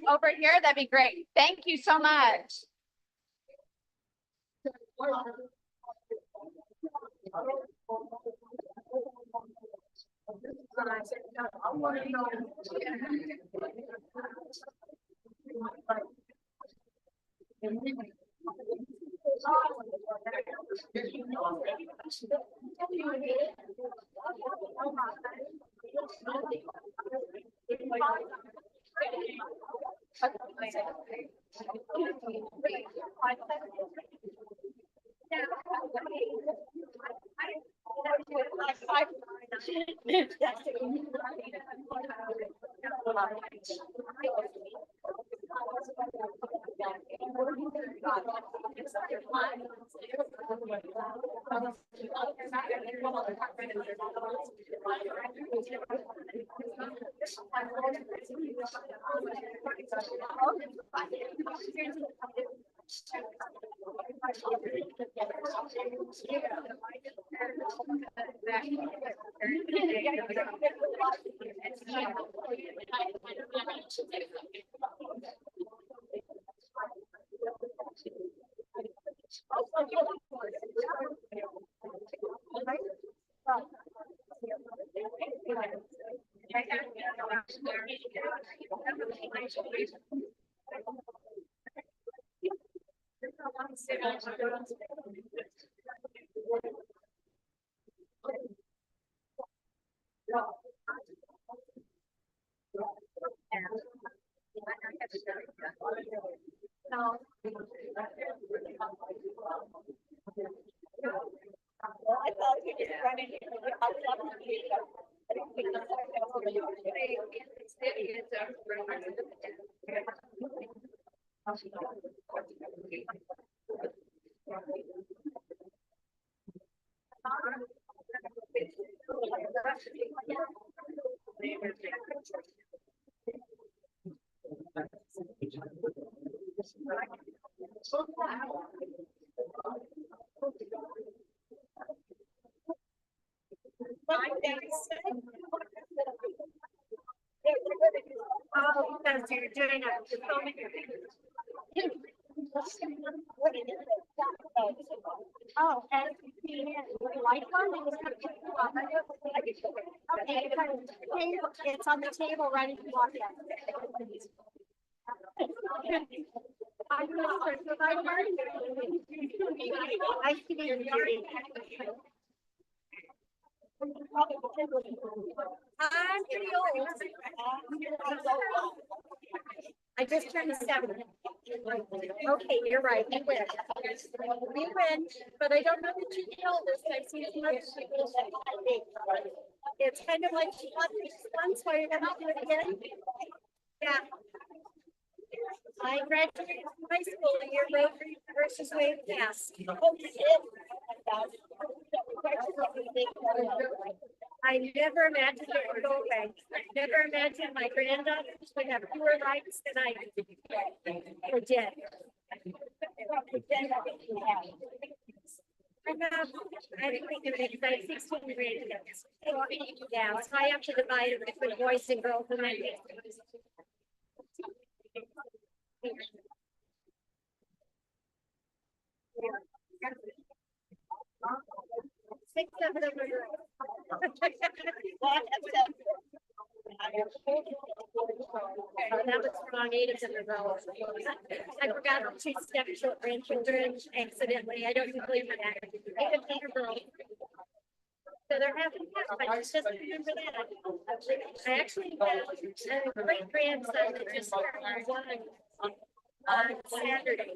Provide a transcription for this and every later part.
over here, that'd be great. Thank you so much. Oh, because you're doing it. Oh, and the light one. Okay, it's on the table ready to walk in. I'm not sure if I nice to meet you. I'm pretty old. I just turned 7. Okay, you're right. We win. We win, but I don't know the two eldest. I've seen too much. It's kind of like one, so you're gonna do it again. Yeah. I graduated from high school a year Rotary versus Wave Pass. I never imagined it would go away. I never imagined my granddaughters would have fewer rights than I did. I think it's like 16 grandkids. Yeah, so I have to divide it between boys and girls and I 6 of them are girls. That was wrong. 8 of them are girls. I forgot 2 step-grandchildren accidentally. I don't believe in that. 8 of them are girls. So they're having fun, but just remember that. I actually have a great grandson that just turned 1 on Saturday.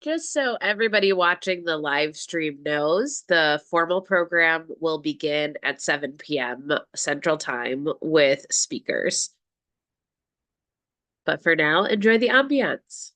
Just so everybody watching the live stream knows, the formal program will begin at 7 p.m. Central Time with speakers. But for now, enjoy the ambiance.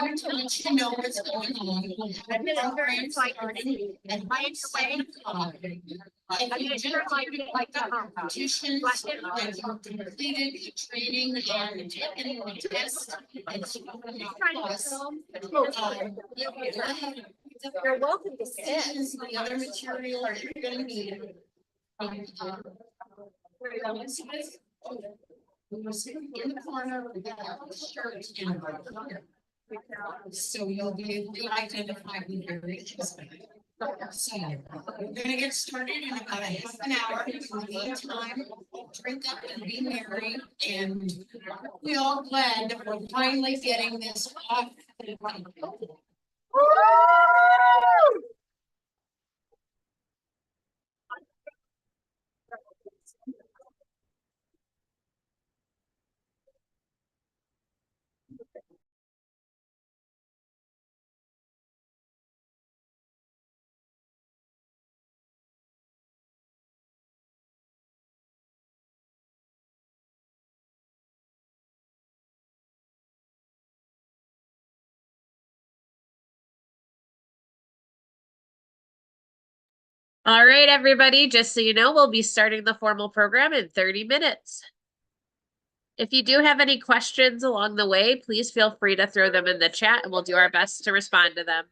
wanted to let you know what's going on. We'll have I'm gonna a turn program it so I can starting see. at My internet. 7 o'clock. I'm If you gonna just turn my did like the competitions and you completed the training and taken the test and so plus, you'll go ahead. You're welcome to sit. This is the other material you're gonna need. We'll sit in the corner with that shirt in. So you'll be able to identify who your is. So we're gonna get started in about a half an hour. In the meantime, drink up and be merry, and we all glad that we're finally getting this off. All right, everybody, just so you know, we'll be starting the formal program in 30 minutes. If you do have any questions along the way, please feel free to throw them in the chat and we'll do our best to respond to them.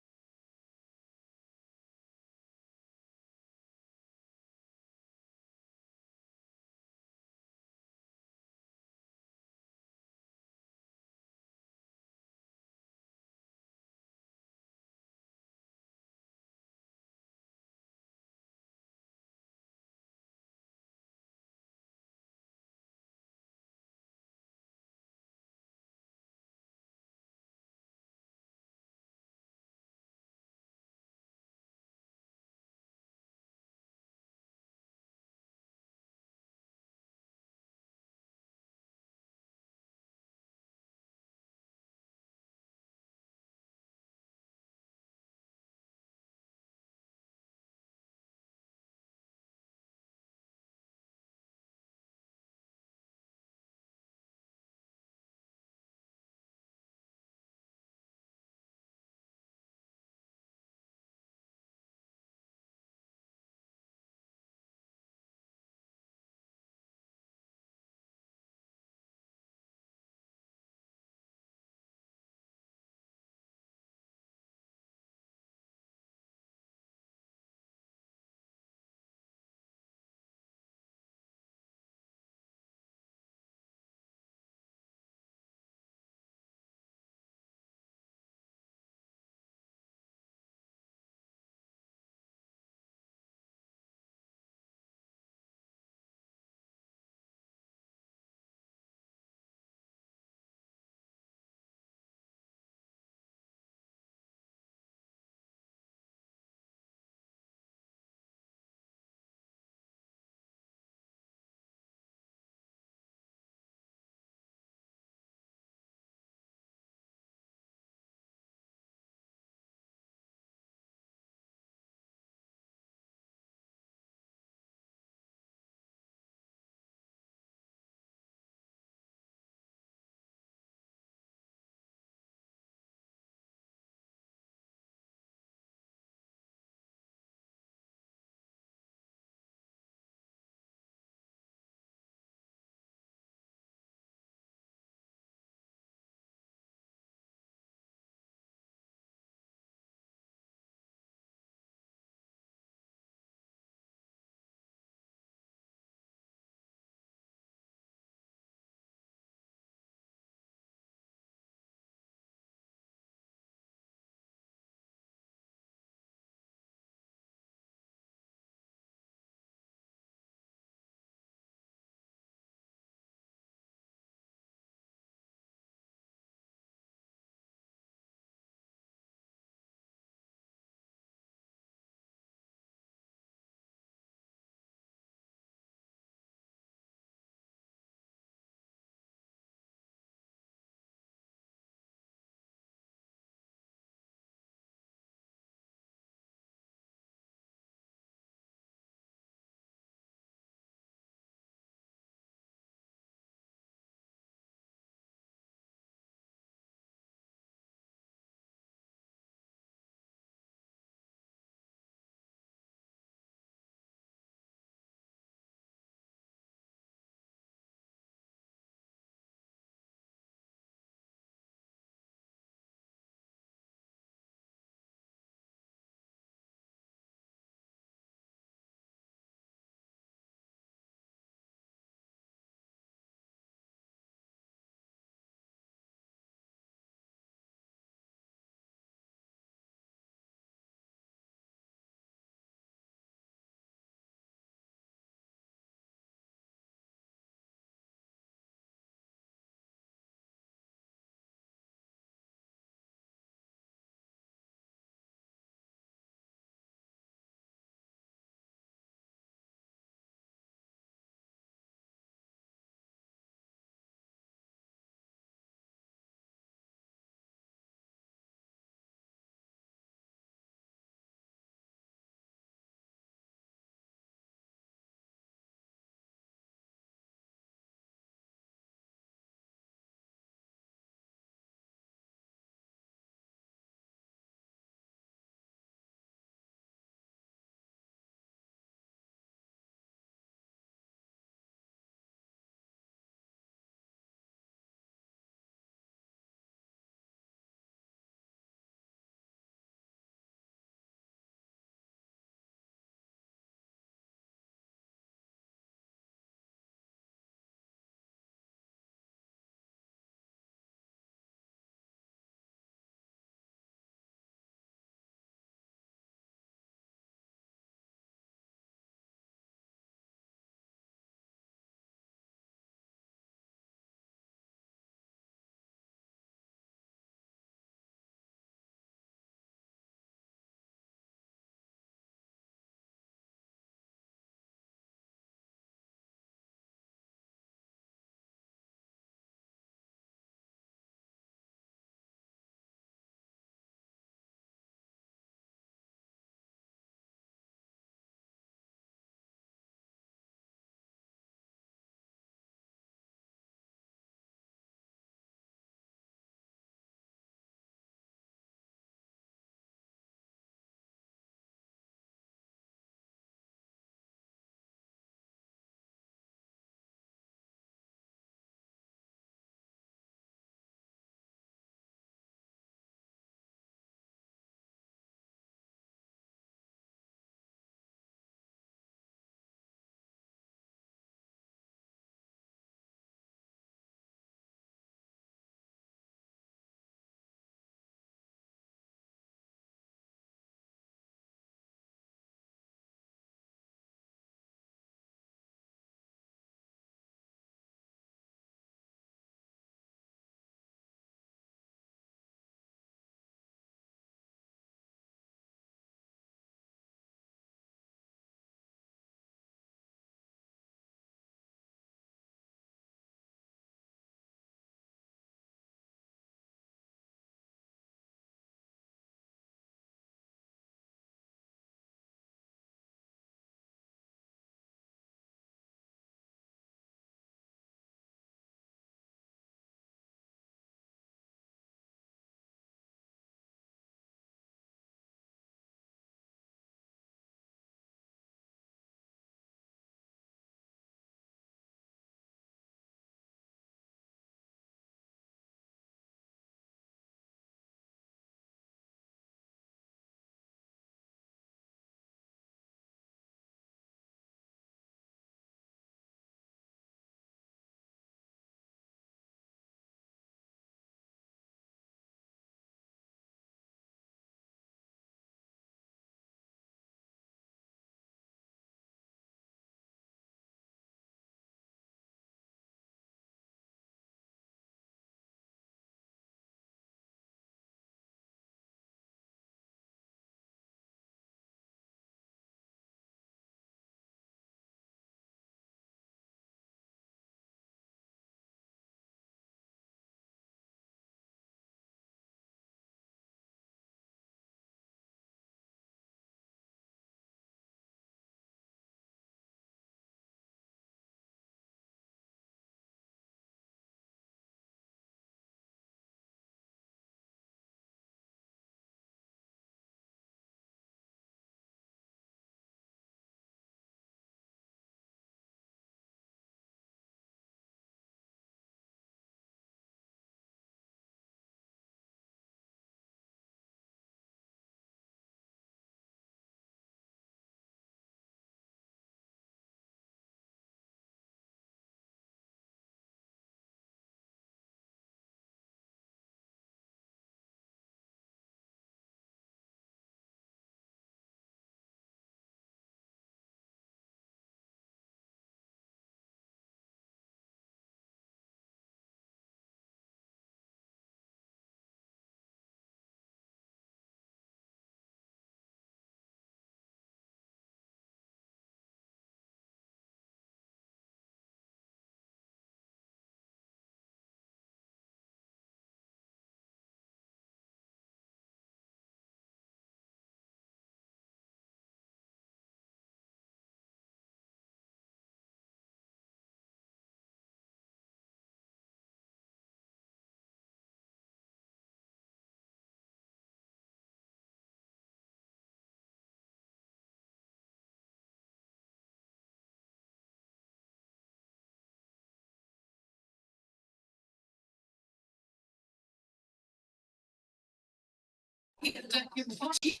up your fatigue.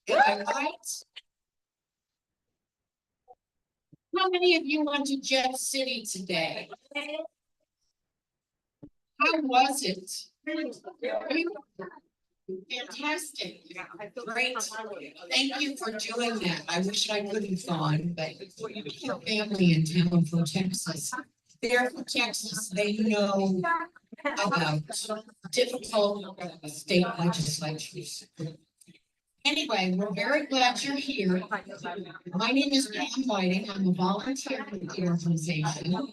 Am I right? How many of you went to Jeff City today? How was it? Fantastic. Great. Thank you for doing that. I wish I could have gone, but your family in town from Texas. They're from Texas. They know about difficult state legislatures. Anyway, we're very glad you're here. My name is Pam Whiting. I'm a volunteer with the organization.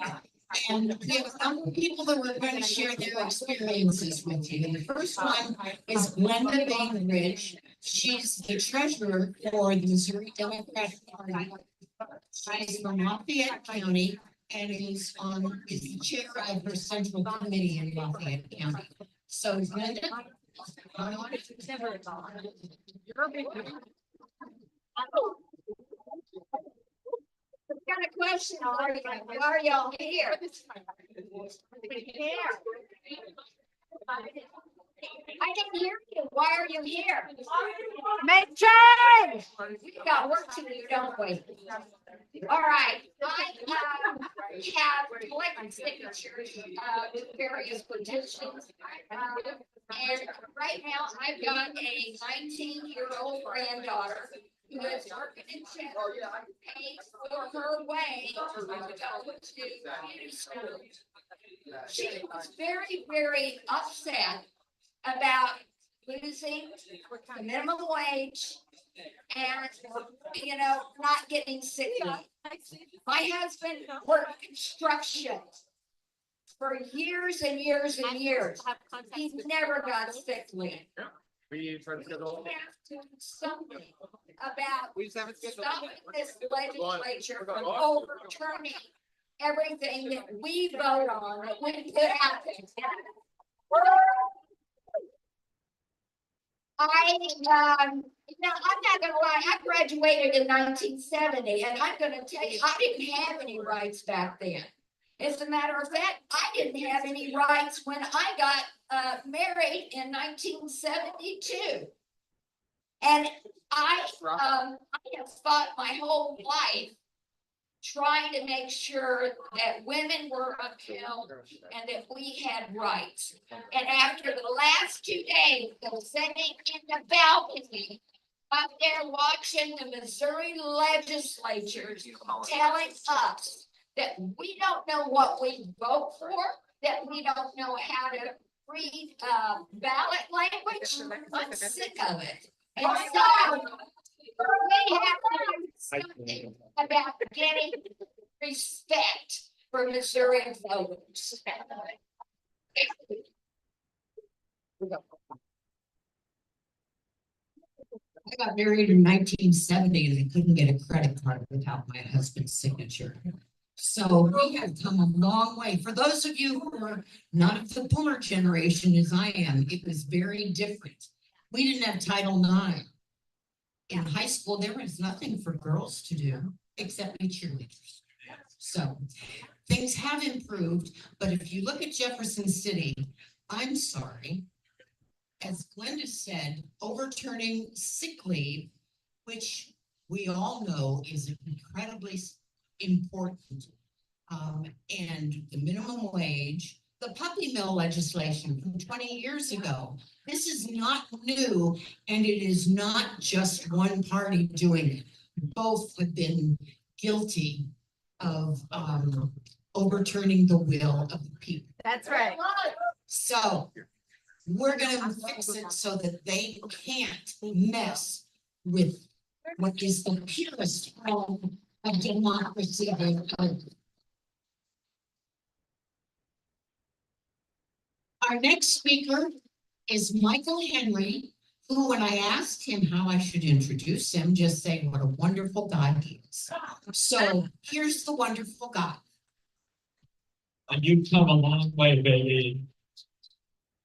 And we have a number of people that were going to share their experiences with you. And the first one is Glenda Bainbridge. She's the treasurer for the Missouri Democratic Party. She's from Lafayette County and is the chair of her central committee in Lafayette County. So Glenda. Got a question, why are y'all here? I can hear you, why are you here? Make change! We got work to do, don't we? All right, I have collected signatures with various petitions. And right now, I've got a 19-year-old granddaughter who is working in Chester, paying for her way to go to community school. She was very, very upset about losing the minimum wage and, not getting sick leave. My husband worked construction for years and years and years. He never got sick leave. We try to schedule. We have to do something about stopping this legislature from overturning everything that we vote on, that we put out there. I'm not gonna lie, I graduated in 1970, and I'm gonna tell you, I didn't have any rights back then. As a matter of fact, I didn't have any rights when I got married in 1972. And I have fought my whole life trying to make sure that women were upheld and that we had rights. And after the last 2 days of sitting in the balcony up there watching the Missouri legislatures telling us that we don't know what we vote for, that we don't know how to read ballot language, I'm sick of it. And so we have to do something about getting respect for Missouri voters. I got married in 1970 and I couldn't get a credit card without my husband's signature. So we have come a long way. For those of you who are not of the boomer generation as I am, it was very different. We didn't have Title IX. In high school, there was nothing for girls to do except be cheerleaders. So things have improved, but if you look at Jefferson City, I'm sorry, as Glenda said, overturning sick leave, which we all know is incredibly important, and the minimum wage, the puppy mill legislation from 20 years ago. This is not new, and it is not just one party doing it. Both have been guilty of overturning the will of the people. That's right. So we're gonna fix it so that they can't mess with what is the purest form of democracy. Our next speaker is Michael Henry, who, when I asked him how I should introduce him, just say what a wonderful guy he is. So here's the wonderful guy. And you've come a long way, baby.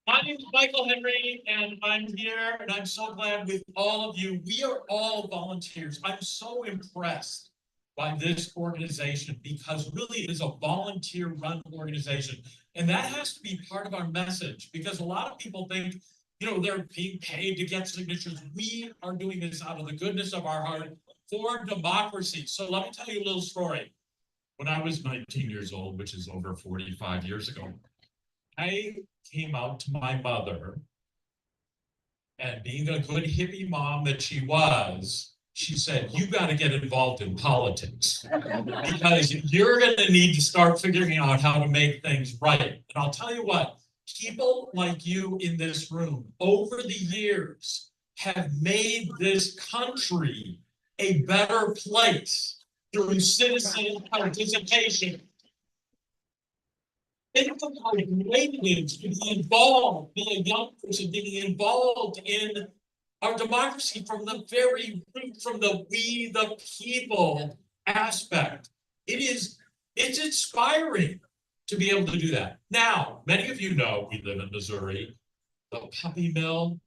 My name is Michael Henry, and I'm here, and I'm so glad with all of you. We are all volunteers. I'm so impressed by this organization because really it is a volunteer-run organization. And that has to be part of our message because a lot of people think, you know, they're being paid to get signatures. We are doing this out of the goodness of our heart for democracy. So let me tell you a little story. When I was 19 years old, which is over 45 years ago, I came out to my mother, and being a good hippie mom that she was, she said, you got to get involved in politics because you're going to need to start figuring out how to make things right. And I'll tell you what, people like you in this room over the years have made this country a better place through citizen participation. Think of how great it is to be involved, be a young person, being involved in our democracy from the very root, from the we the people aspect. It's inspiring to be able to do that. Now, many of you know we live in Missouri. The puppy mill,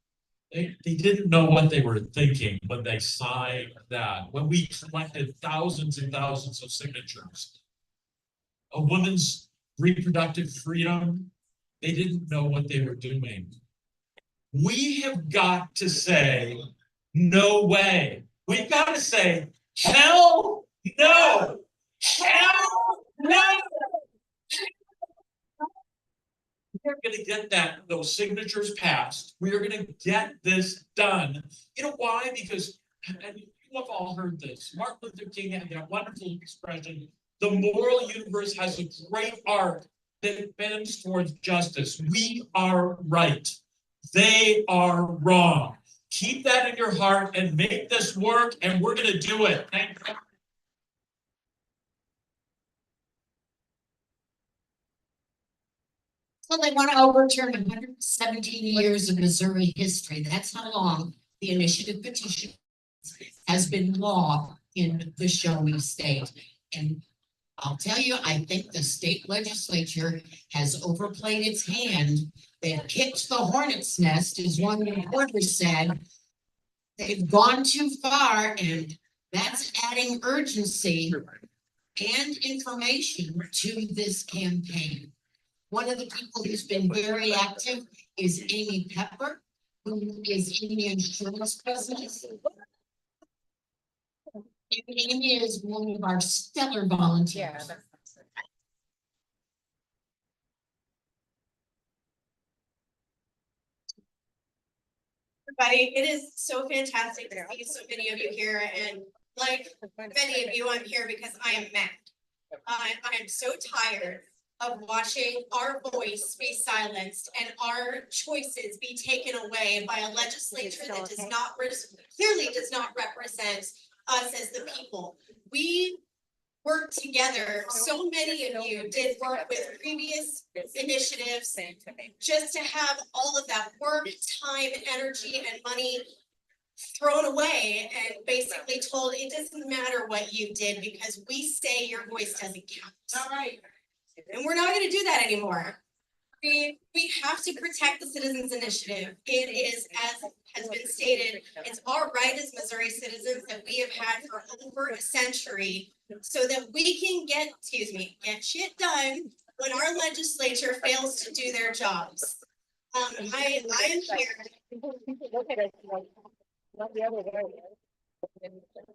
they didn't know what they were thinking when they signed that, when we collected thousands and thousands of signatures. A woman's reproductive freedom, they didn't know what they were doing. We have got to say, no way. We've got to say, hell no, hell no. We're going to get those signatures passed. We are going to get this done. You know why? Because, and you have all heard this, Martin Luther King had that wonderful expression, the moral universe has a great arc that bends towards justice. We are right. They are wrong. Keep that in your heart and make this work, and we're going to do it. Thank you. So they want to overturn 117 years of Missouri history. That's how long the initiative petition has been law in the Show-Me state. And I'll tell you, I think the state legislature has overplayed its hand. They kicked the hornet's nest, as one reporter said. They've gone too far, and that's adding urgency and information to this campaign. One of the people who's been very active is Amy Pepper, who is in the insurance business. Amy is one of our stellar volunteers. Everybody, it is so fantastic to see so many of you here, and like many of you, I'm here because I am mad. I am so tired of watching our voice be silenced and our choices be taken away by a legislature that does not clearly does not represent us as the people. We work together. So many of you did work with previous initiatives just to have all of that work, time, energy, and money thrown away and basically told it doesn't matter what you did because we say your voice doesn't count. All right. And we're not going to do that anymore. We have to protect the Citizens Initiative. It is, as has been stated, it's our right as Missouri citizens that we have had for over a century so that we can get shit done when our legislature fails to do their jobs. I am here.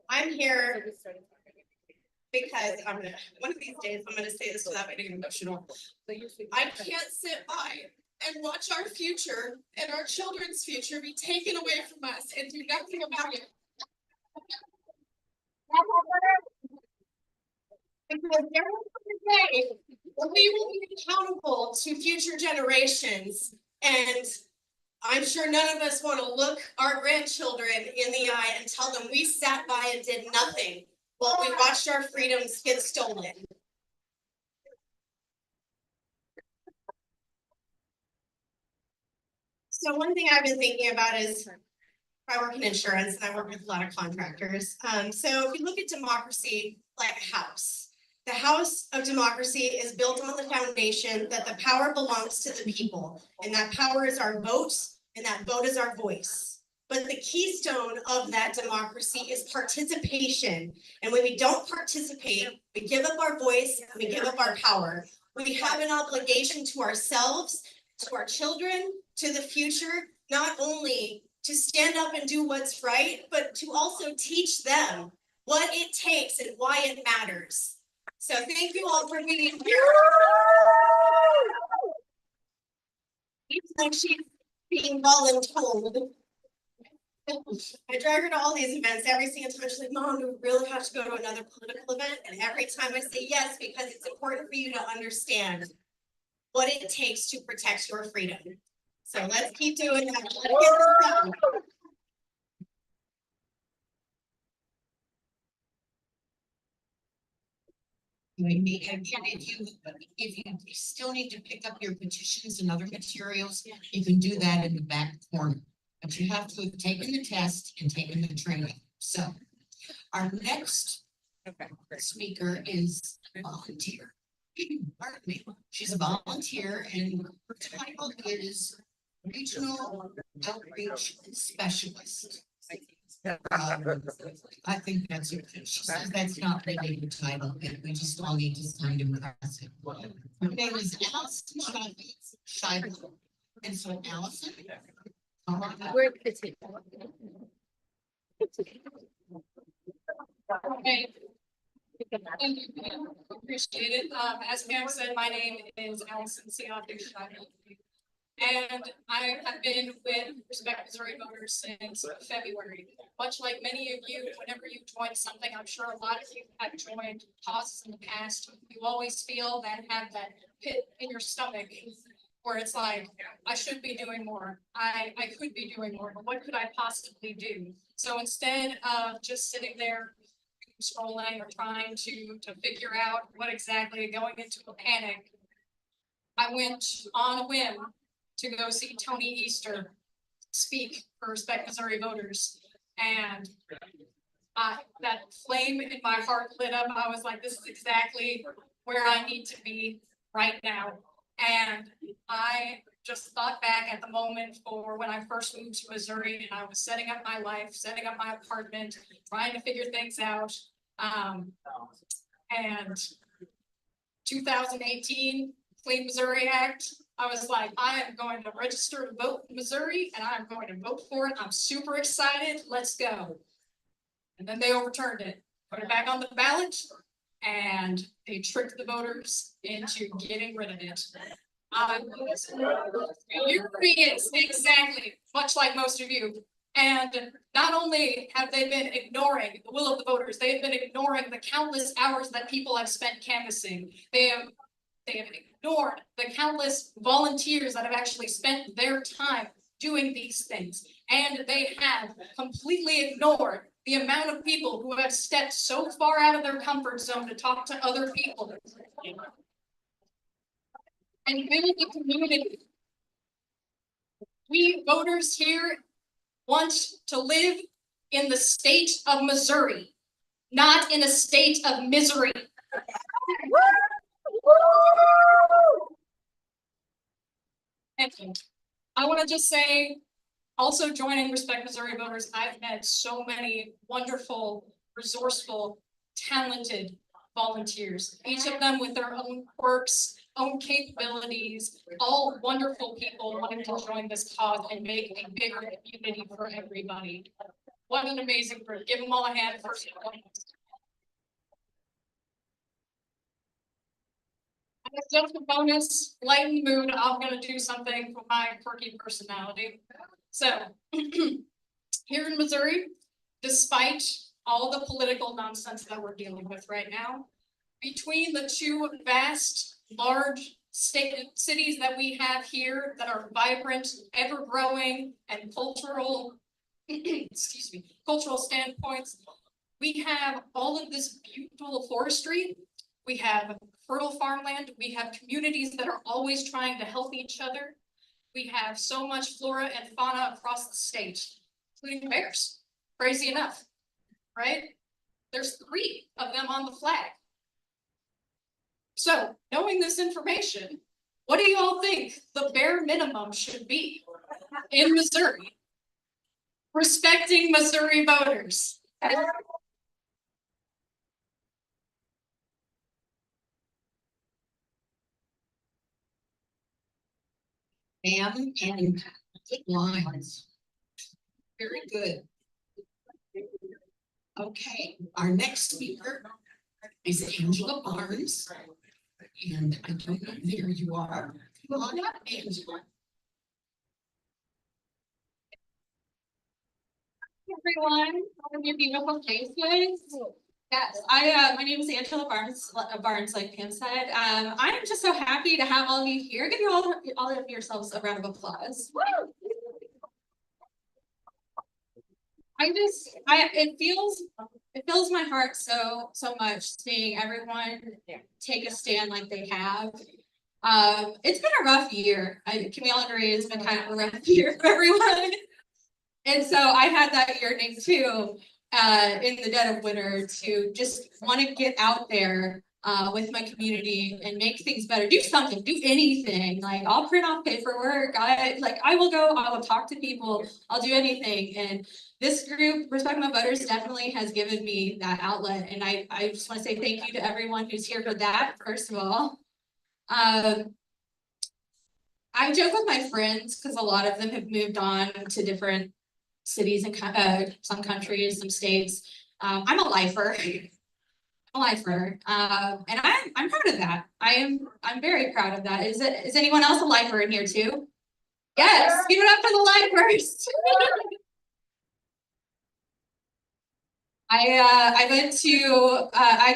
I'm here because one of these days I'm gonna say this without getting emotional. I can't sit by and watch our future and our children's future be taken away from us and do nothing about it. Because there will come a day when we will be accountable to future generations, and I'm sure none of us want to look our grandchildren in the eye and tell them we sat by and did nothing while we watched our freedoms get stolen. So one thing I've been thinking about is I work in insurance and I work with a lot of contractors. So if you look at democracy like a house, the house of democracy is built on the foundation that the power belongs to the people, and that power is our vote, and that vote is our voice. But the keystone of that democracy is participation. And when we don't participate, we give up our voice, and we give up our power. We have an obligation to ourselves, to our children, to the future, not only to stand up and do what's right, but to also teach them what it takes and why it matters. So thank you all for being here. It's like she's being voluntold. I drag her to all these events every single time. She's like, Mom, do we really have to go to another political event? And every time I say yes, because it's important for you to understand what it takes to protect your freedom. So let's keep doing that. Let's get this done. Maybe, and if you still need to pick up your petitions and other materials, you can do that in the back corner. But you have to have taken the test and taken the training. So our next speaker is a volunteer. Pardon me. She's a volunteer and her title is Regional Outreach Specialist. I think that's it. She says that's not really the title, and we just all need to kind of impress it. Her name is Allison Scheibel. And so Allison. come on up. We're the team. Okay. Thank you, Pam. Appreciate it. As Pam said, my name is Allison Siafu. And I have been with Respect Missouri Voters since February. Much like many of you, whenever you join something, I'm sure a lot of you have joined causes in the past. You always feel that have that pit in your stomach where it's like, I should be doing more. I could be doing more, but what could I possibly do? So instead of just sitting there scrolling or trying to figure out what exactly, going into a panic, I went on a whim to go see Tony Easter speak for Respect Missouri Voters. And that flame in my heart lit up. I was like, this is exactly where I need to be right now. And I just thought back at the moment for when I first moved to Missouri and I was setting up my life, setting up my apartment, trying to figure things out. And 2018 Clean Missouri Act, I was like, I am going to register to vote in Missouri and I'm going to vote for it. I'm super excited. Let's go. And then they overturned it, put it back on the ballot, and they tricked the voters into getting rid of it. Furious, exactly, much like most of you. And not only have they been ignoring the will of the voters, they have been ignoring the countless hours that people have spent canvassing. They have ignored the countless volunteers that have actually spent their time doing these things. And they have completely ignored the amount of people who have stepped so far out of their comfort zone to talk to other people and build a community. We voters here want to live in the state of Missouri, not in a state of misery. Thank you. I want to just say, also joining Respect Missouri Voters, I've met so many wonderful, resourceful, talented volunteers, each of them with their own quirks, own capabilities, all wonderful people wanting to join this cause and make a bigger community for everybody. What an amazing group. Give them all a hand first and foremost. As just a bonus, lighten the mood, I'm gonna do something for my quirky personality. So, here in Missouri, despite all the political nonsense that we're dealing with right now, between the two vast, large cities that we have here that are vibrant, ever-growing, and cultural, excuse me, cultural standpoints, We have all of this beautiful forestry. We have fertile farmland. We have communities that are always trying to help each other. We have so much flora and fauna across the state, including bears, crazy enough, right? There's 3 of them on the flag. So, knowing this information, what do you all think the bare minimum should be in Missouri? Respecting Missouri voters. Ma'am, and good lines. Very good. Okay, our next speaker is Angela Barnes. And I don't know, there you are. Come on up, Angela. Everyone, all of your beautiful faces. Yes, my name is Angela Barnes, like Pam said. I'm just so happy to have all of you here. Give you all of yourselves a round of applause. It fills my heart so much seeing everyone take a stand like they have. It's been a rough year. Can we all agree it's been kind of a rough year for everyone? And so I had that yearning too, in the dead of winter to just want to get out there with my community and make things better. Do something, do anything. Like I'll print off paperwork. I will talk to people. I'll do anything. And this group, Respect My Voters, definitely has given me that outlet. And I just want to say thank you to everyone who's here for that, first of all. I joke with my friends because a lot of them have moved on to different cities and some countries, some states. I'm a lifer. And I'm proud of that. I'm very proud of that. Is anyone else a lifer in here too? Yes, give it up for the lifers. I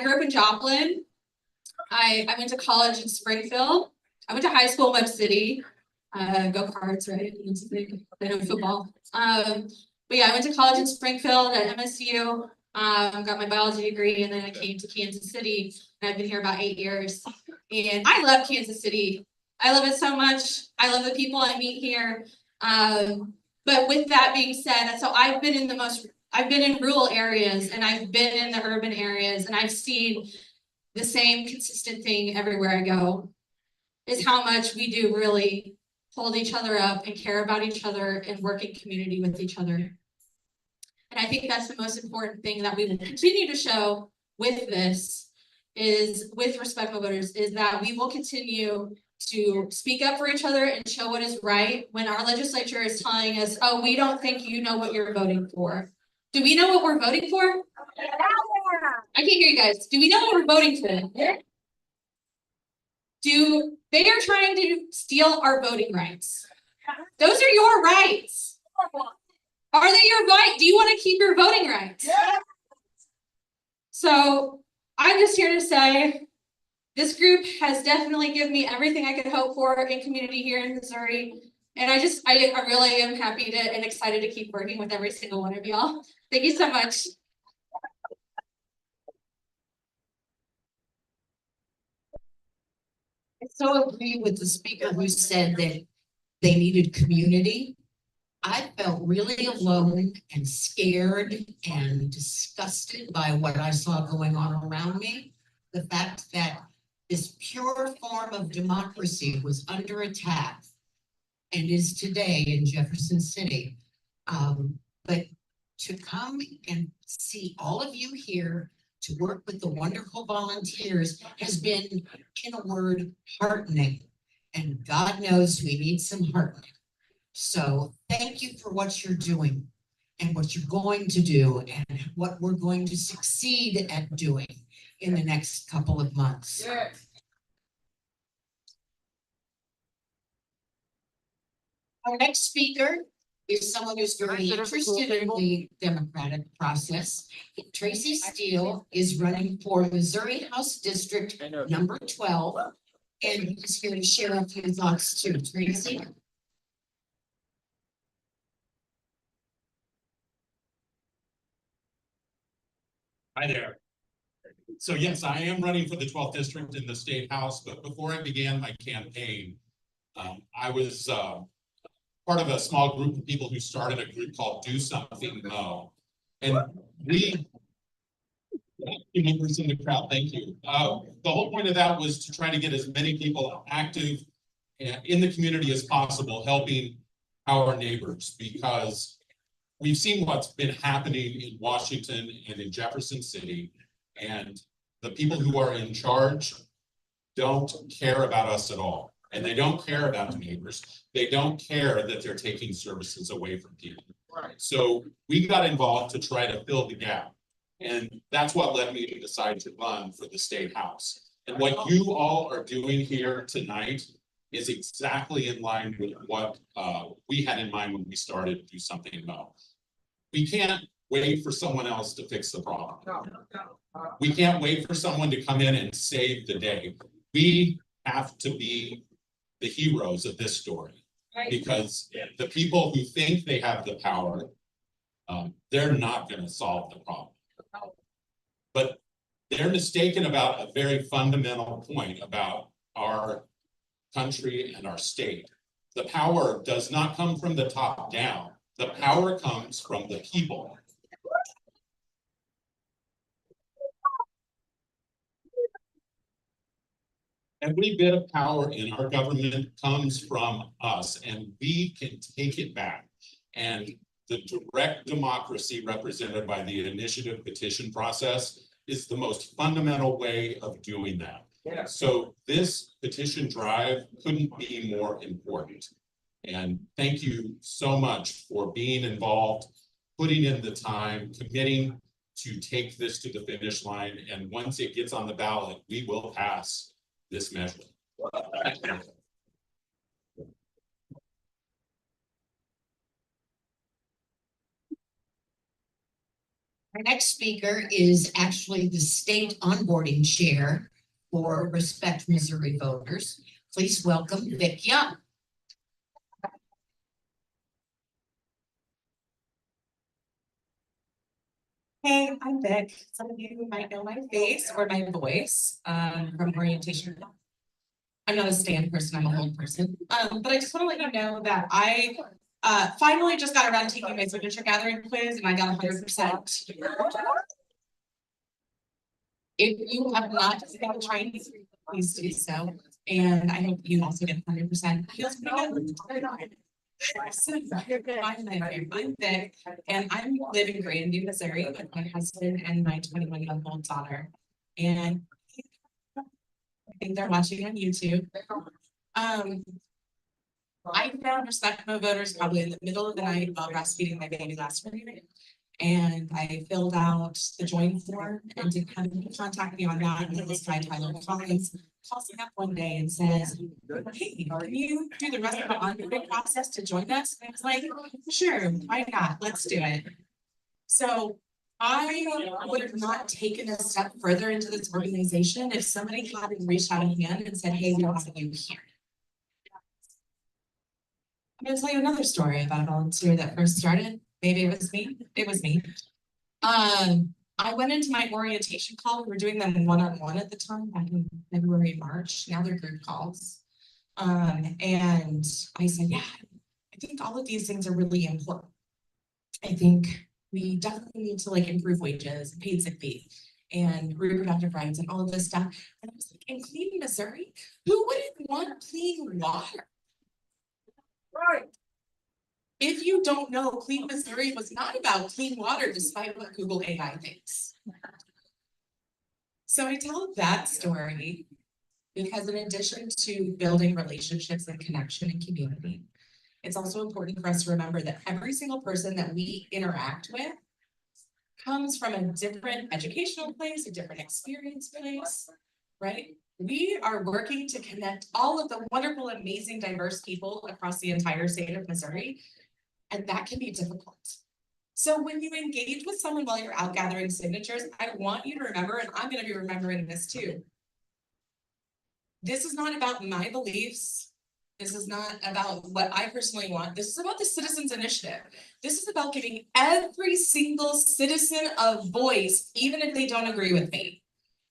grew up in Joplin. I went to college in Springfield. I went to high school in Webb City. Go Cards, right? It's big. I know football. But yeah, I went to college in Springfield at MSU. Got my biology degree, and then I came to Kansas City, and I've been here about 8 years. And I love Kansas City. I love it so much. I love the people I meet here. But with that being said, so I've been in rural areas, and I've been in the urban areas, and I've seen the same consistent thing everywhere I go, is how much we do really hold each other up and care about each other and work in community with each other. And I think that's the most important thing that we will continue to show with this, is with Respect My Voters, is that we will continue to speak up for each other and show what is right when our legislature is telling us, oh, we don't think you know what you're voting for. Do we know what we're voting for? I can't hear you guys. Do we know what we're voting for? They are trying to steal our voting rights. Those are your rights. Are they your right? Do you want to keep your voting rights? So I'm just here to say this group has definitely given me everything I could hope for in community here in Missouri. And I really am happy and excited to keep working with every single one of y'all. Thank you so much. I so agree with the speaker who said that they needed community. I felt really alone and scared and disgusted by what I saw going on around me. The fact that this pure form of democracy was under attack and is today in Jefferson City. But to come and see all of you here, to work with the wonderful volunteers, has been, in a word, heartening. And God knows we need some heartening. So thank you for what you're doing and what you're going to do and what we're going to succeed at doing in the next couple of months. Yes. Our next speaker is someone who's very interested in the democratic process. Tracy Steele is running for Missouri House District number 12, and he's here to share a few thoughts too. Tracy. Hi there. So yes, I am running for the 12th district in the state house, but before I began my campaign, I was part of a small group of people who started a group called Do Something Mo. And we, members in the crowd, thank you. The whole point of that was to try to get as many people active in the community as possible, helping our neighbors, because we've seen what's been happening in Washington and in Jefferson City, and the people who are in charge don't care about us at all. And they don't care about the neighbors. They don't care that they're taking services away from people. So we got involved to try to fill the gap. And that's what led me to decide to run for the state house. And what you all are doing here tonight is exactly in line with what we had in mind when we started to Do Something Mo. We can't wait for someone else to fix the problem. We can't wait for someone to come in and save the day. We have to be the heroes of this story, because the people who think they have the power, they're not going to solve the problem. But they're mistaken about a very fundamental point about our country and our state. The power does not come from the top down. The power comes from the people. Every bit of power in our government comes from us, and we can take it back. And the direct democracy represented by the initiative petition process is the most fundamental way of doing that. Yeah. So this petition drive couldn't be more important. And thank you so much for being involved, putting in the time, committing to take this to the finish line. And once it gets on the ballot, we will pass this measure. Our next speaker is actually the state onboarding chair for Respect Missouri Voters. Please welcome Vic Young. Hey, I'm Vic. Some of you might know my face or my voice from orientation. I'm not a stand person, I'm a hold person. But I just want to let you know that I finally just got around taking my signature gathering quiz and I got 100%. If you have not taken Chinese, please do so. And I hope you also get 100%. Feels pretty good. I'm Vic, and I live in Grandview, Missouri with my husband and my 21-month-old daughter. And I think they're watching on YouTube. I found Respect Mo Voters probably in the middle of the night while breastfeeding my baby last week. And I filled out the join form and didn't have any contact me on that. And this guy, Tyler Collins, calls me up one day and says, hey, can you do the rest of the onboarding process to join us? And I was like, sure, why not? Let's do it. So I would have not taken a step further into this organization if somebody hadn't reached out a hand and said, hey, we want you here. I'm going to tell you another story about a volunteer that first started. Maybe it was me. It was me. I went into my orientation call. We were doing them one-on-one at the time, back in February, March. Now they're group calls. And I said, yeah, I think all of these things are really important. I think we definitely need to improve wages, paid sick leave, and reproductive rights and all of this stuff. And I was like, in clean Missouri, who wouldn't want clean water? Right. If you don't know, Clean Missouri was not about clean water, despite what Google AI thinks. So I tell that story because in addition to building relationships and connection and community, it's also important for us to remember that every single person that we interact with comes from a different educational place, a different experience place, right? We are working to connect all of the wonderful, amazing, diverse people across the entire state of Missouri. And that can be difficult. So when you engage with someone while you're out gathering signatures, I want you to remember, and I'm going to be remembering this too. This is not about my beliefs. This is not about what I personally want. This is about the Citizens Initiative. This is about giving every single citizen a voice, even if they don't agree with me.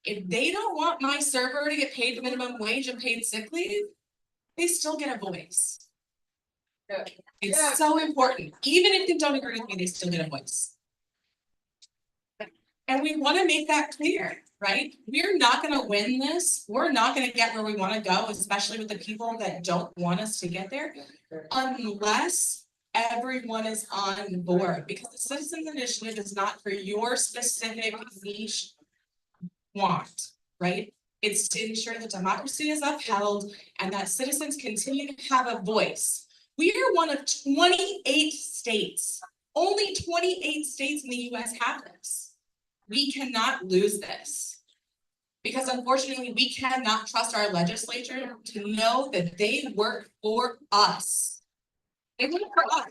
If they don't want my server to get paid the minimum wage and paid sick leave, they still get a voice. It's so important. Even if they don't agree with me, they still get a voice. And we want to make that clear, right? We're not going to win this. We're not going to get where we want to go, especially with the people that don't want us to get there, unless everyone is on board, because the Citizens Initiative is not for your specific niche want, right? It's to ensure that democracy is upheld and that citizens continue to have a voice. We are one of 28 states. Only 28 states in the US have this. We cannot lose this. Because unfortunately, we cannot trust our legislature to know that they work for us. They work for us.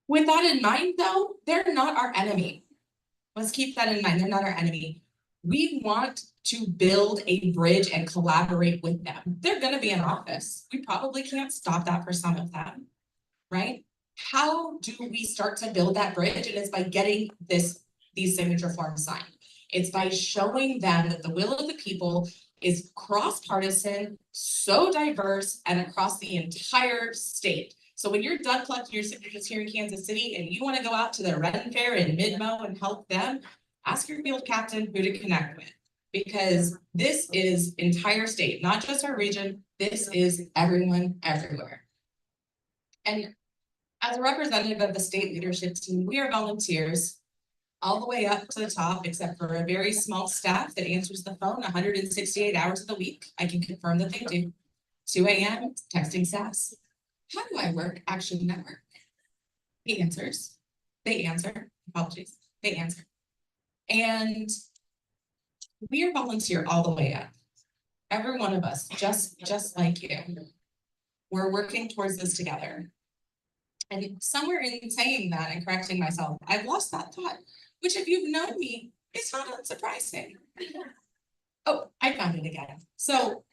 With that in mind, though, they're not our enemy. Let's keep that in mind. They're not our enemy. We want to build a bridge and collaborate with them. They're going to be in office. We probably can't stop that for some of them, right? How do we start to build that bridge? And it's by getting these signature forms signed. It's by showing them that the will of the people is cross-partisan, so diverse, and across the entire state. So when you're done collecting your signatures here in Kansas City and you want to go out to the Ren Fair in Mid-Mo and help them, ask your field captain who to connect with, because this is entire state, not just our region. This is everyone, everywhere. And as a representative of the state leadership team, we are volunteers all the way up to the top, except for a very small staff that answers the phone 168 hours of the week. I can confirm that they do. 2 a.m. texting SAS. How do I work? Action Network. He answers. They answer. Apologies. They answer. And we are volunteer all the way up. Every one of us, just like you. We're working towards this together. And somewhere in saying that and correcting myself, I've lost that thought, which if you've known me, is not unsurprising. Oh, I found it again. So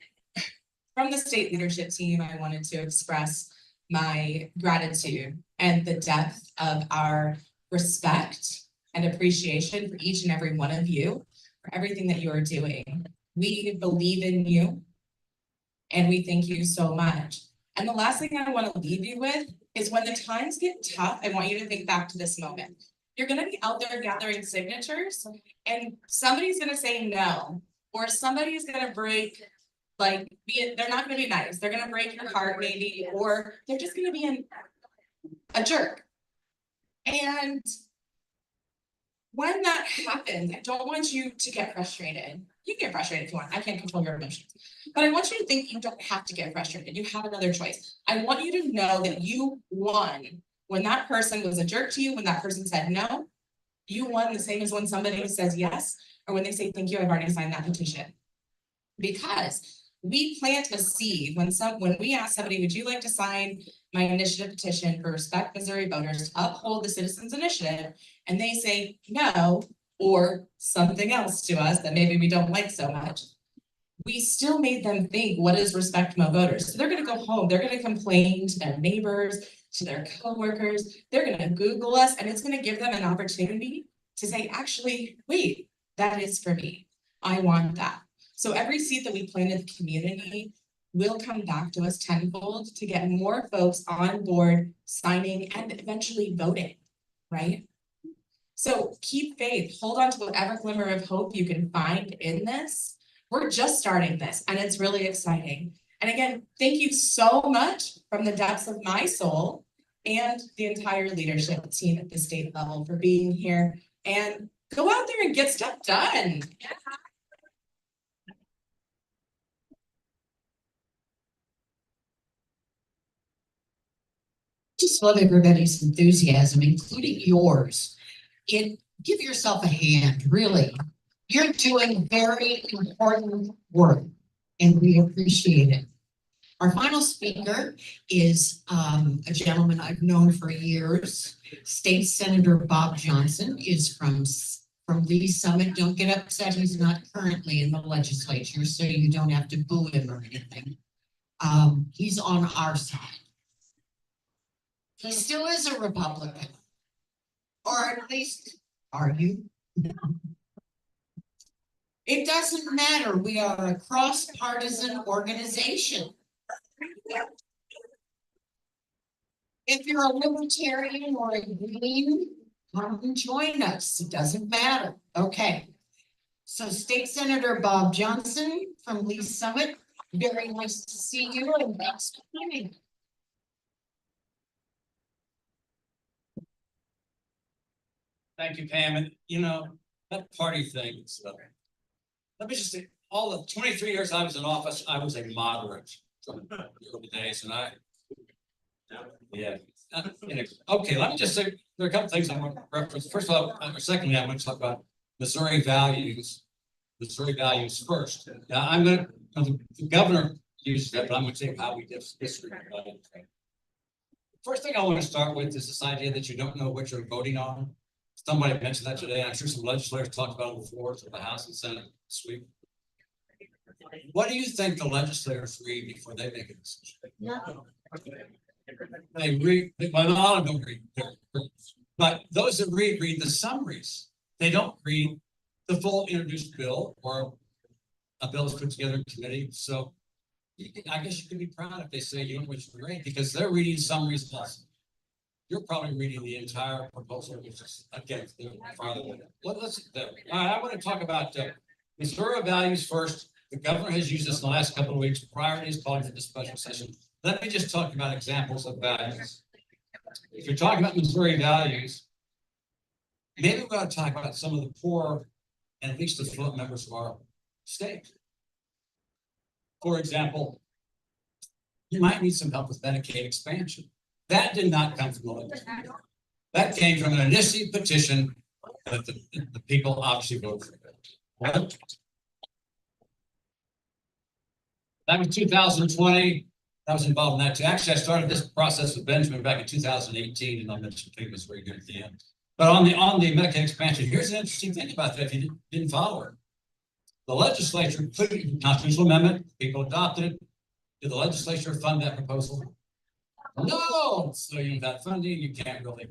from the state leadership team, I wanted to express my gratitude and the depth of our respect and appreciation for each and every one of you, for everything that you are doing. We believe in you, and we thank you so much. And the last thing I want to leave you with is when the times get tough, I want you to think back to this moment. You're going to be out there gathering signatures, and somebody's going to say no, or somebody's going to break, like, they're not going to be nice. They're going to break your heart maybe, or they're just going to be a jerk. And when that happens, I don't want you to get frustrated. You can get frustrated if you want. I can't control your emotions. But I want you to think you don't have to get frustrated. You have another choice. I want you to know that you won. When that person was a jerk to you, when that person said no, you won the same as when somebody says yes, or when they say, thank you, I've already signed that petition. Because we plant a seed when we ask somebody, would you like to sign my initiative petition for Respect Missouri voters to uphold the Citizens Initiative? And they say no, or something else to us that maybe we don't like so much. We still made them think, what is Respect Mo voters? So they're going to go home. They're going to complain to their neighbors, to their coworkers. They're going to Google us, and it's going to give them an opportunity to say, actually, wait, that is for me. I want that. So every seed that we plant in the community will come back to us tenfold to get more folks on board, signing, and eventually voting, right? So keep faith, hold on to whatever glimmer of hope you can find in this. We're just starting this, and it's really exciting. And again, thank you so much from the depths of my soul and the entire leadership team at the state level for being here, and go out there and get stuff done. Yeah. Just love everybody's enthusiasm, including yours. Give yourself a hand, really. You're doing very important work, and we appreciate it. Our final speaker is a gentleman I've known for years. State Senator Bob Johnson is from from Lee Summit. Don't get upset, he's not currently in the legislature, so you don't have to boo him or anything. He's on our side. He still is a Republican. Or at least, are you? It doesn't matter, we are a cross-partisan organization. If you're a libertarian or a green, come and join us, it doesn't matter, okay. So State Senator Bob Johnson from Lee Summit, very nice to see you and thanks for coming. Thank you, Pam, and you know, that party thing, let me just say, all the 23 years I was in office, I was a moderate from the early days, and yeah. Okay, let me just say, there are a couple things I want to reference. First of all, or secondly, I want to talk about Missouri values. Missouri values first. Now, the governor used that, but I'm going to say how we disagree. First thing I want to start with is this idea that you don't know what you're voting on. Somebody mentioned that today. I'm sure some legislators talked about it on the floors of the House and Senate this week. What do you think the legislators read before they make a decision? No. They read, well, not all of them read, but those that read the summaries. They don't read the full introduced bill or a bill that's put together in committee. So I guess you could be proud if they say you don't wish to read because they're reading summaries also. You're probably reading the entire proposal, which is again farther than that. Let's I want to talk about Missouri values first. The governor has used this in the last couple of weeks prior to his calling for the special session. Let me just talk about examples of values. If you're talking about Missouri values, maybe we ought to talk about some of the poor and at least affluent members of our state. For example, you might need some help with Medicaid expansion. That did not come from the legislature. That came from an initiative petition that the people obviously voted for. That was 2020. I was involved in that too. Actually, I started this process with Benjamin back in 2018, and I'll mention Pigmas very good at the end. But on the Medicaid expansion, here's an interesting thing about that if you didn't follow it. The legislature put it in the constitutional amendment, people adopted it. Did the legislature fund that proposal? No, so you've got funding, you can't really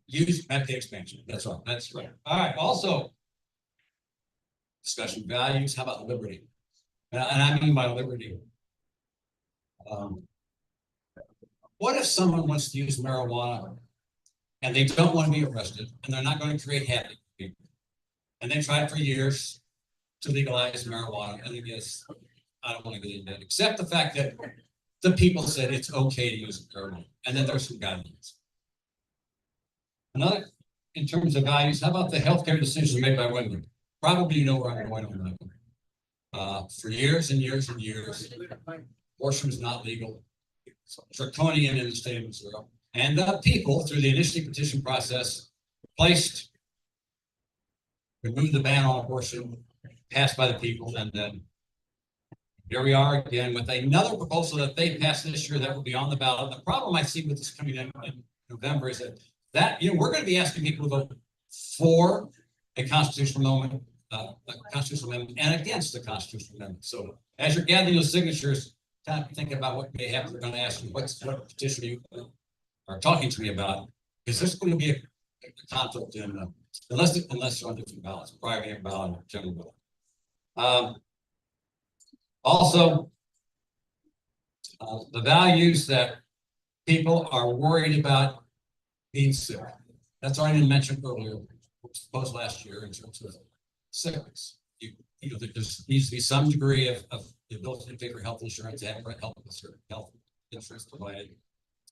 use Medicaid expansion. That's right. That's right. All right. Also, discussion values. How about liberty? And I mean by liberty. What if someone wants to use marijuana and they don't want to be arrested and they're not going to create havoc for people? And they tried for years to legalize marijuana. And I guess I don't want to get into that, except the fact that the people said it's okay to use marijuana. And then there's some guidelines. Another, in terms of values, how about the healthcare decisions made by women? Probably you know where I'm going on that one. For years and years and years, abortion was not legal. It's draconian in the state of Missouri. And the people, through the initiative petition process, removed the ban on abortion, passed by the people, and then here we are again with another proposal that they passed this year that will be on the ballot. The problem I see with this coming in November is that we're going to be asking people to vote for a constitutional amendment, and against the constitutional amendment. So as you're gathering those signatures, kind of think about what may happen. They're going to ask you what petition you are talking to me about, because there's going to be a conflict in unless they're on different ballots, private ballot, general ballot. Also, the values that people are worried about being sick. That's already been mentioned earlier, proposed last year in terms of sickness. There needs to be some degree of the ability to pay for health insurance and health insurance provided.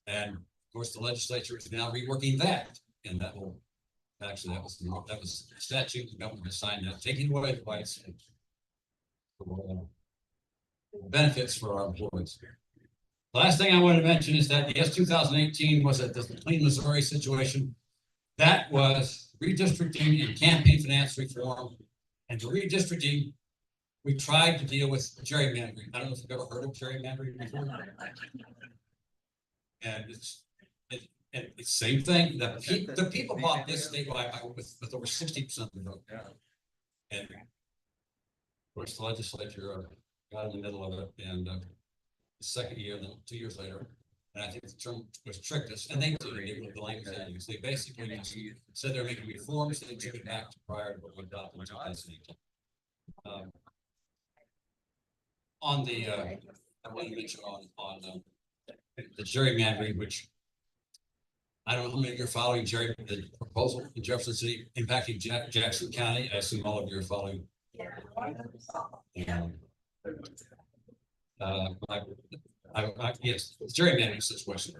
And of course, the legislature is now reworking that, and that will actually that was a statute. The government has signed that, taking away the rights for benefits for our employees. The last thing I wanted to mention is that yes, 2018 was the Clean Missouri situation. That was redistricting and campaign finance reform. And the redistricting, we tried to deal with gerrymandering. I don't know if you've ever heard of gerrymandering before. And And it's the same thing, the people bought this statewide with over 60% of the vote. And of course, the legislature got in the middle of it, and the second year, then 2 years later, and I think the term was tricked us, and they did, they were the language they used. They basically just said they're making reforms, they took it back to prior to what we adopted in 2018. On the, I want to mention on the gerrymandering, which I don't know how many of you are following the proposal in Jefferson City impacting Jackson County. I assume all of you are following. Yes, it's gerrymandering situation.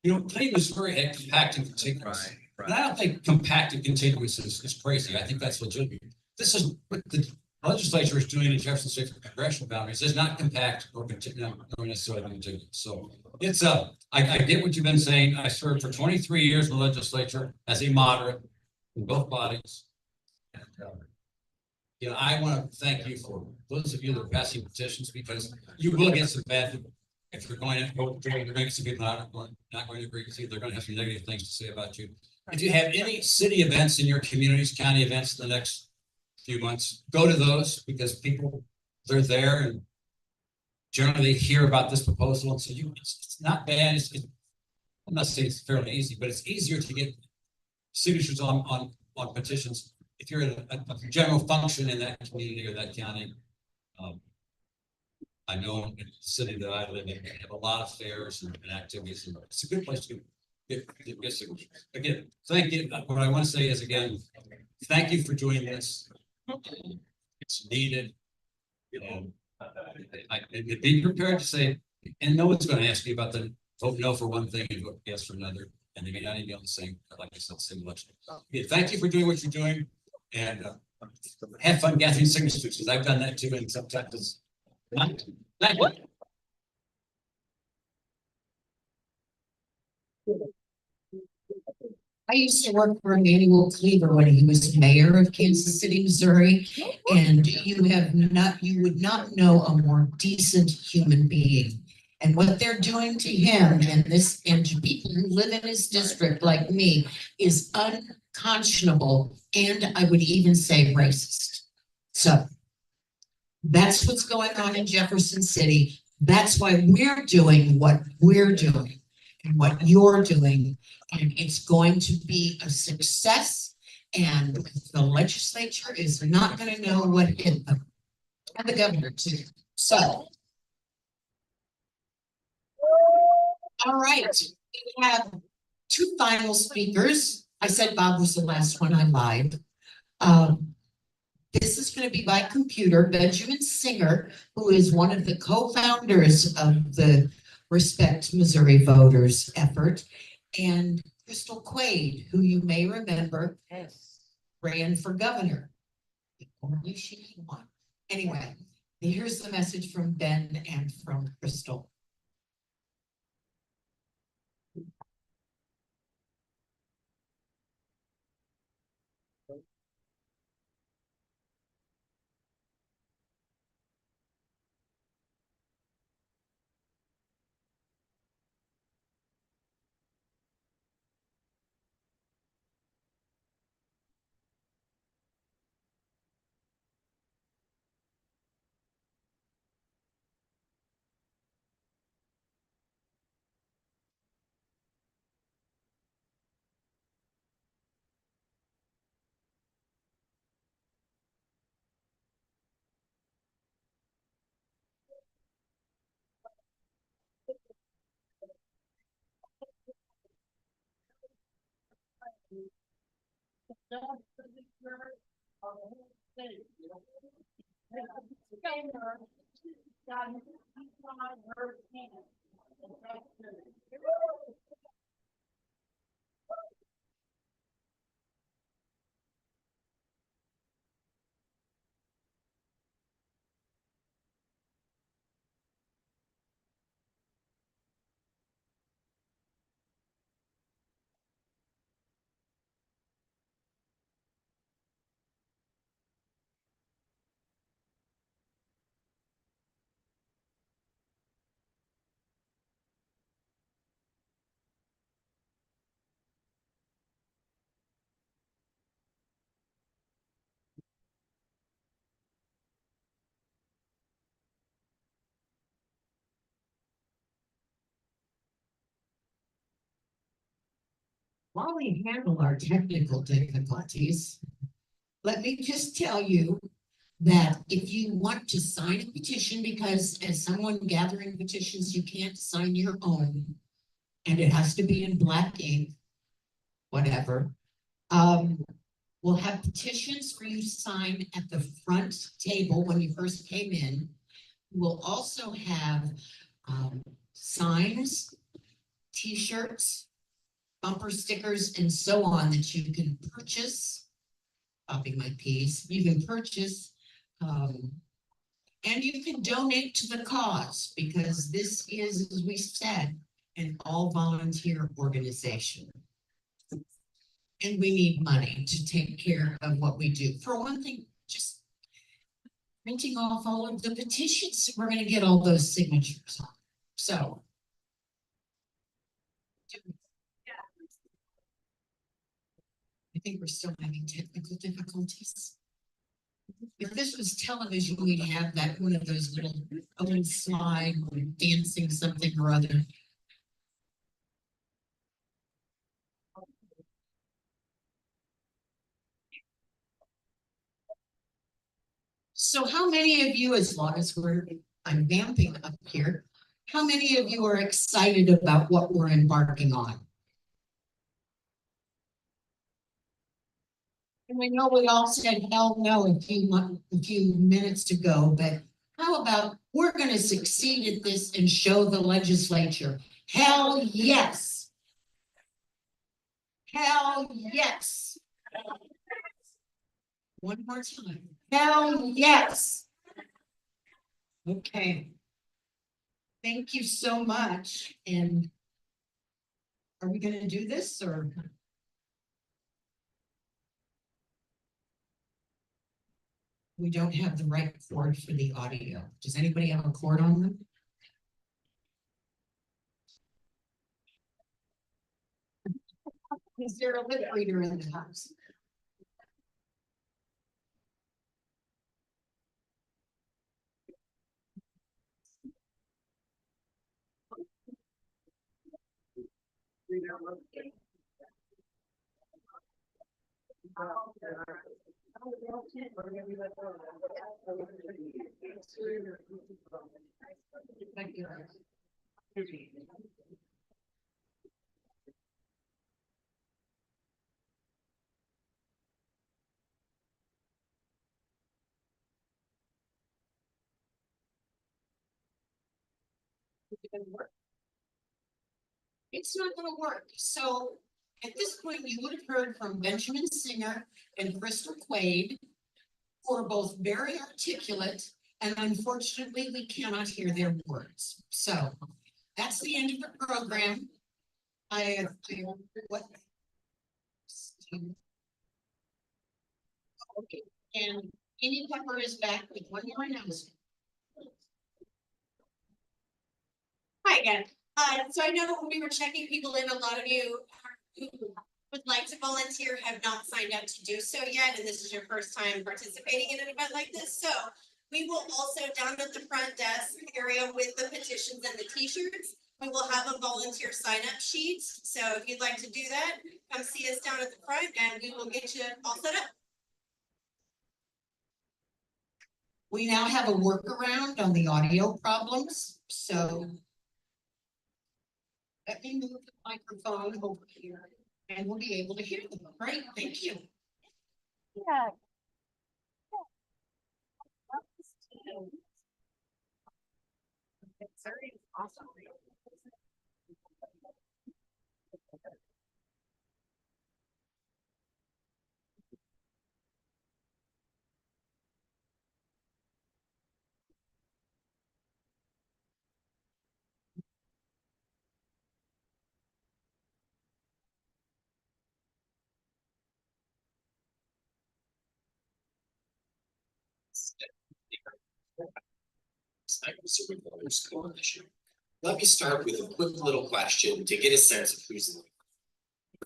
You know, Clayton is very compact and contiguous. And I don't think compact and contiguous is crazy. I think that's legitimate. This is what the legislature is doing in Jefferson State for congressional boundaries. It's not compact or necessarily contiguous. So it's I get what you've been saying. I served for 23 years in the legislature as a moderate in both bodies. And, you know, I want to thank you for those of you that are passing petitions, because you will get some bad. If you're going to vote, you're going to get some people not going to agree with you. They're going to have some negative things to say about you. If you have any city events in your communities, county events in the next few months, go to those, because people, they're there and generally hear about this proposal. And so it's not bad. I'm not saying it's fairly easy, but it's easier to get signatures on petitions if you're at a general function in that community or that county. I know in the city that I live in, we have a lot of fairs and activities, and it's a good place to get signatures. Again, thank you. What I want to say is, again, thank you for doing this. It's needed. And be prepared to say, and no one's going to ask you about the vote no for one thing and vote yes for another, and they may not even be on the same, like I said, same election. Yeah, thank you for doing what you're doing, and have fun gathering signatures, because I've done that too, and sometimes it's not. Thank you. I used to work for Emmanuel Cleaver when he was mayor of Kansas City, Missouri, and you would not know a more decent human being. And what they're doing to him and to people who live in his district like me is unconscionable, and I would even say racist. So that's what's going on in Jefferson City. That's why we're doing what we're doing and what you're doing. And it's going to be a success. And the legislature is not going to know what hit them. And the governor too. So. All right. We have two final speakers. I said Bob was the last one. I lied. This is going to be by computer. Benjamin Singer, who is one of the co-founders of the Respect Missouri Voters effort, and Crystal Quaid, who you may remember ran for governor. Only she won. Anyway, here's the message from Ben and from Crystal. while we handle our technical difficulties, let me just tell you that if you want to sign a petition, because as someone gathering petitions, you can't sign your own, and it has to be in black ink, whatever. We'll have petitions for you to sign at the front table when you first came in. We'll also have signs, t-shirts, bumper stickers, and so on that you can purchase. Copy my piece. You can purchase, and you can donate to the cause, because this is, as we said, an all-volunteer organization. And we need money to take care of what we do. For one thing, just printing off all of the petitions, we're gonna get all those signatures on. So. I think we're still having technical difficulties. If this was television, we'd have that one of those little old slide or dancing something or other. So how many of you, as long as I'm vamping up here, how many of you are excited about what we're embarking on? And I know we all said hell no a few minutes ago, but how about we're gonna succeed at this and show the legislature? Hell yes. Hell yes. One more time. Hell yes. Okay. Thank you so much. And are we gonna do this or? We don't have the right cord for the audio. Does anybody have a cord on them? Is there a lip reader in the house? Thank you. It's not gonna work. So at this point, you would have heard from Benjamin Singer and Crystal Quaid, who are both very articulate, and unfortunately, we cannot hear their words. So that's the end of the program. What? Okay, and Amy Pepper is back with one more announcement. Hi again. So I know when we were checking people in, a lot of you who would like to volunteer have not signed up to do so yet, and this is your first time participating in an event like this. So we will also, down at the front desk area with the petitions and the t-shirts, we will have a volunteer sign-up sheet. So if you'd like to do that, come see us down at the front and we will get you all set up. We now have a workaround on the audio problems, so let me move the microphone over here and we'll be able to hear them. Great, thank you. Yeah. It's very awesome. Missouri Voters Coalition. Let me start with a quick little question to get a sense of who's in.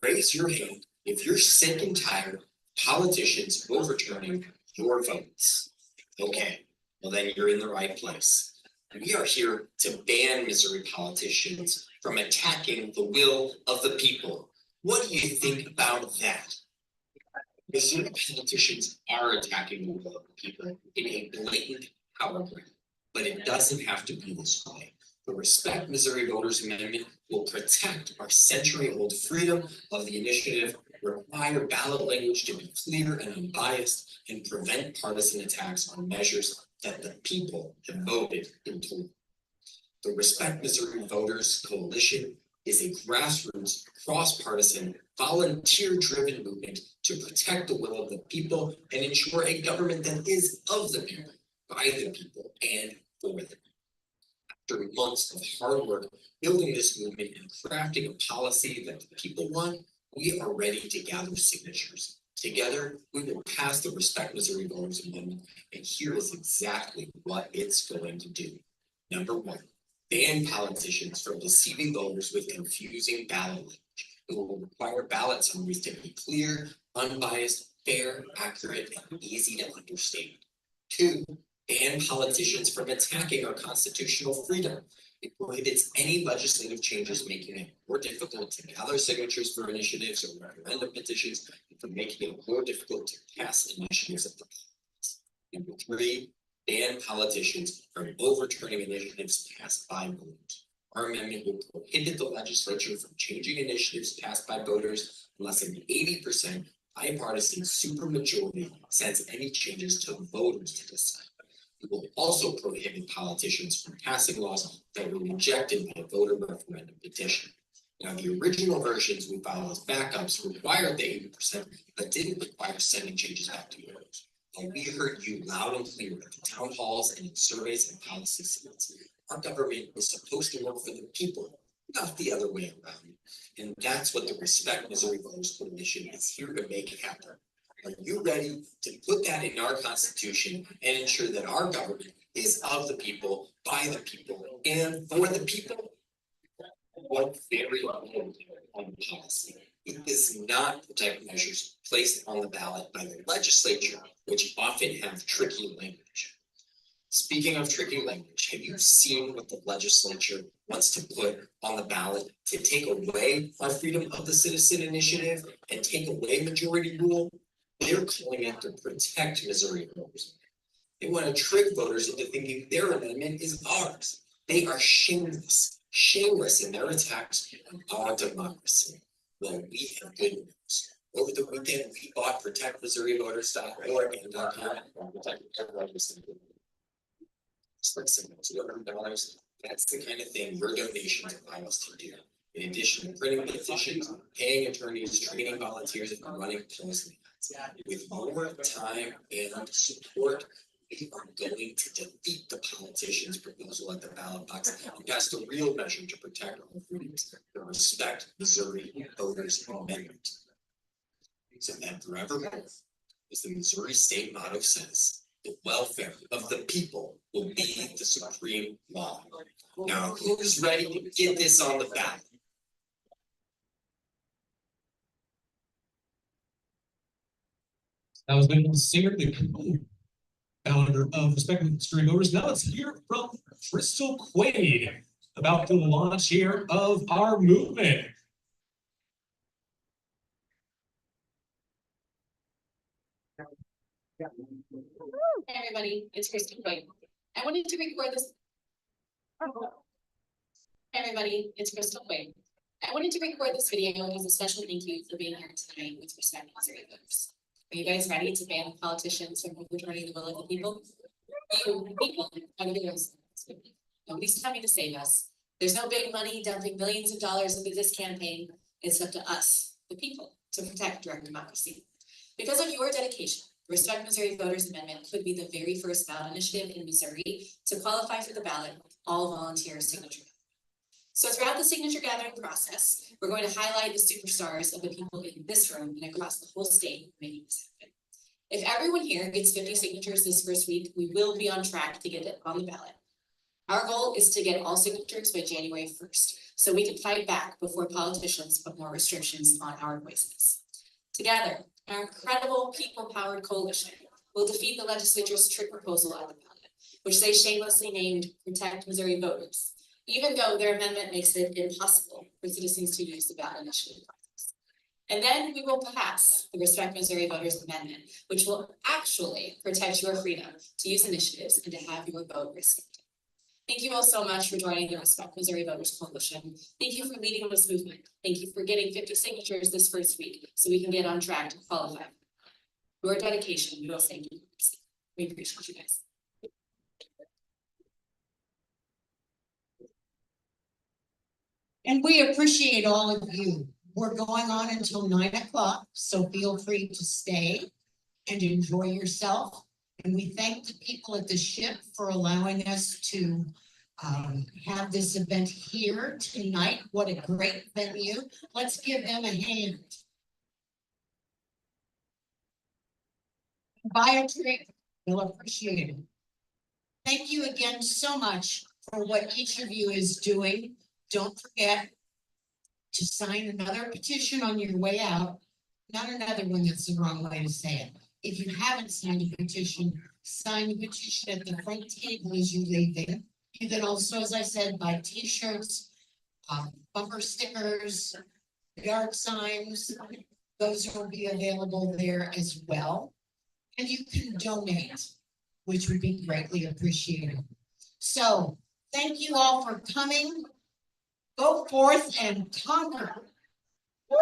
Raise your hand if you're sick and tired of politicians overturning your votes. Okay, well then you're in the right place. We are here to ban Missouri politicians from attacking the will of the people. What do you think about that? Missouri politicians are attacking the will of the people in a blatant power grab, but it doesn't have to be this way. The Respect Missouri Voters Amendment will protect our century-old freedom of the initiative, require ballot language to be clear and unbiased, and prevent partisan attacks on measures that the people have voted into law. The Respect Missouri Voters Coalition is a grassroots, cross-partisan, volunteer-driven movement to protect the will of the people and ensure a government that is of the people, by the people, and for the people. After months of hard work building this movement and crafting a policy that the people want, we are ready to gather signatures. Together, we will pass the Respect Missouri Voters Amendment, and here is exactly what it's going to do. Number one, ban politicians from deceiving voters with confusing ballot language. It will require ballot summaries to be clear, unbiased, fair, accurate, and easy to understand. Two, ban politicians from attacking our constitutional freedom. It prohibits any legislative changes making it more difficult to gather signatures for initiatives or referendum petitions, and from making it more difficult to pass initiatives at the ballot. Number three, ban politicians from overturning initiatives passed by voters. Our amendment will prohibit the legislature from changing initiatives passed by voters unless an 80% bipartisan supermajority sends any changes to voters to decide. It will also prohibit politicians from passing laws that were rejected by a voter referendum petition. Now, the original versions we filed as backups required the 80%, but didn't require sending changes back to voters. And we heard you loud and clear at the town halls and in surveys and policy statements. Our government is supposed to work for the people, not the other way around. And that's what the Respect Missouri Voters Coalition is here to make happen. Are you ready to put that in our constitution and ensure that our government is of the people, by the people, and for the people? One very important policy. It does not protect measures placed on the ballot by the legislature, which often have tricky language. Speaking of tricky language, have you seen what the legislature wants to put on the ballot to take away our freedom of the citizen initiative and take away majority rule? They're calling it to protect Missouri voters. They want to trick voters into thinking their amendment is ours. They are shameless in their attacks on our democracy. Well, we have good news. Over the weekend, we bought protectmissourivoters.org and .com. It's like $200. That's the kind of thing your donations allow us to do. In addition to printing petitions, paying attorneys, training volunteers, and running polls. With more time and support, we are going to defeat the politicians' proposal at the ballot box. And that's the real measure to protect our freedoms, the Respect Missouri Voters Amendment. So that forever, as the Missouri state motto says, the welfare of the people will be the supreme law. Now, who's ready to get this on the ballot? That was Lincoln Singer, the founder of Respect Missouri Voters. Now let's hear from Crystal Quaid about the launch here of our movement. Hey everybody, it's Crystal Quaid. I wanted to record this. Hey everybody, it's Crystal Quaid. I wanted to record this video as a special thank you for being here tonight with Respect Missouri Voters. Are you guys ready to ban politicians from overturning the will of the people? You, the people, are the heroes. Nobody's coming to save us. There's no big money dumping millions of dollars into this campaign. It's up to us, the people, to protect direct democracy. Because of your dedication, the Respect Missouri Voters Amendment could be the very first ballot initiative in Missouri to qualify for the ballot with all volunteer signature. So throughout the signature gathering process, we're going to highlight the superstars of the people in this room and across the whole state making this happen. If everyone here gets 50 signatures this first week, we will be on track to get it on the ballot. Our goal is to get all signatures by January 1st, so we can fight back before politicians put more restrictions on our voices. Together, our incredible people-powered coalition will defeat the legislature's trick proposal on the ballot, which they shamelessly named Protect Missouri Voters, even though their amendment makes it impossible for citizens to use the ballot initiative process. And then we will pass the Respect Missouri Voters Amendment, which will actually protect your freedom to use initiatives and to have your vote respected. Thank you all so much for joining the Respect Missouri Voters Coalition. Thank you for leading this movement. Thank you for getting 50 signatures this first week so we can get on track to qualify. Your dedication will thank you. We appreciate you guys. And we appreciate all of you. We're going on until 9 o'clock, so feel free to stay and enjoy yourself. And we thank the people at the ship for allowing us to have this event here tonight. What a great venue. Let's give them a hand. Buy a drink, we'll appreciate it. Thank you again so much for what each of you is doing. Don't forget to sign another petition on your way out. Not another one, that's the wrong way to say it. If you haven't signed a petition, sign the petition at the front table as you leave there. You can also, as I said, buy t-shirts, bumper stickers, yard signs. Those will be available there as well. And you can donate, which would be greatly appreciated. So thank you all for coming. Go forth and conquer. Woo!